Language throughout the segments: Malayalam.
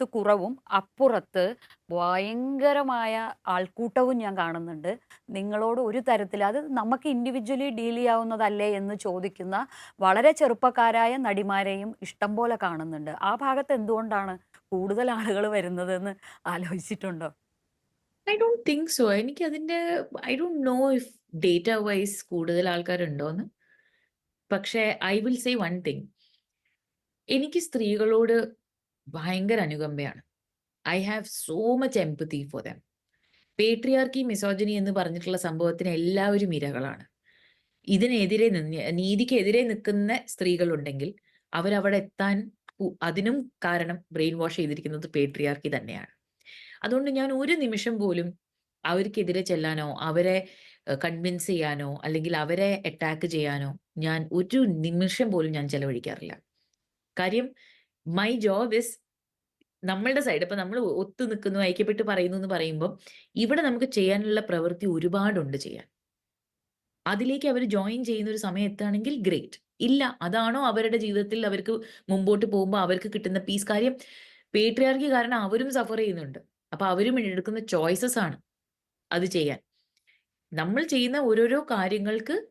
എഴുത്ത് കുറവും, അപ്പുറത്ത് ഭയങ്കരമായ ആൾക്കൂട്ടവും ഞാൻ കാണുന്നുണ്ട്. നിങ്ങളോട് ഒരു തരത്തില് അത് നമുക്ക് ഇൻഡിവിജ്വലി ഡീൽ ചെയ്യാവുന്നതല്ലേ എന്ന് ചോദിക്കുന്ന വളരെ ചെറുപ്പക്കാരായ നടിമാരെയും ഇഷ്ടം പോലെ കാണുന്നുണ്ട്. ആ ഭാഗത്ത് എന്തുകൊണ്ടാണ് കൂടുതൽ ആളുകൾ വരുന്നതെന്ന് ആലോചിച്ചിട്ടുണ്ടോ? I don't think so. എനിക്കതിന്റെ I don't know if data wise കൂടുതൽ ആൾക്കാരുണ്ടോന്ന്. പക്ഷേ I will say one thing. എനിക്ക് സ്ത്രീകളോട് ഭയങ്കര അനുകമ്പയാണ്. I have so much empathy for them. Patriarchy, misogyny എന്ന് പറഞ്ഞിട്ടുള്ള സംഭവത്തിന് എല്ലാവരും ഇരകളാണ്. ഇതിനെതിരെ നീതിക്കെതിരെ നിൽക്കുന്ന സ്ത്രീകളുണ്ടെങ്കിൽ അവരവിടെ എത്താൻ അതിനും കാരണം ബ്രെയിൻ വാഷ് ചെയ്തിരിക്കുന്നത് പേട്രിയാർക്കി തന്നെയാണ്. അതുകൊണ്ട് ഞാൻ ഒരു നിമിഷം പോലും അവർക്കെതിരെ ചെല്ലാനോ, അവരെ കൺവിൻസ് ചെയ്യാനോ, അല്ലെങ്കിൽ അവരെ അറ്റാക്ക് ചെയ്യാനോ ഞാൻ ഒരു നിമിഷം പോലും ഞാൻ ചെലവഴിക്കാറില്ല. കാര്യം മൈ ജോബ് ഈസ് നമ്മളുടെ സൈഡ്. ഇപ്പൊ നമ്മൾ ഒത്തു നിൽക്കുന്നു, ഐക്യപ്പെട്ട് പറയുന്നു എന്ന് പറയുമ്പം, ഇവിടെ നമുക്ക് ചെയ്യാനുള്ള പ്രവൃത്തി ഒരുപാടുണ്ട് ചെയ്യാൻ. അതിലേക്ക് അവർ ജോയിൻ ചെയ്യുന്ന ഒരു സമയം എത്താണെങ്കിൽ ഗ്രേറ്റ്. ഇല്ല, അതാണോ അവരുടെ ജീവിതത്തിൽ അവർക്ക് മുമ്പോട്ട് പോകുമ്പോ അവർക്ക് കിട്ടുന്ന പീസ്. കാര്യം പേട്രിയാർക്കി കാരണം അവരും സഫർ ചെയ്യുന്നുണ്ട്. അപ്പൊ അവരും എടുക്കുന്ന ചോയ്സസ് ആണ് അത് ചെയ്യാൻ. നമ്മൾ ചെയ്യുന്ന ഓരോരോ കാര്യങ്ങൾക്ക്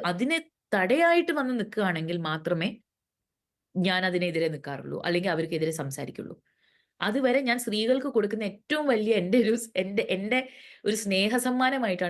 അതിനെ തടയായിട്ട് വന്ന് നിൽക്കുകയാണെങ്കിൽ മാത്രമേ ഞാൻ അതിനെതിരെ നിൽക്കാറുള്ളൂ. അല്ലെങ്കിൽ അവർക്കെതിരെ സംസാരിക്കുള്ളൂ. അതുവരെ ഞാൻ സ്ത്രീകൾക്ക് കൊടുക്കുന്ന ഏറ്റവും വലിയ എന്റെ ഒരു സ്നേഹ സമ്മാനമായിട്ടാണ്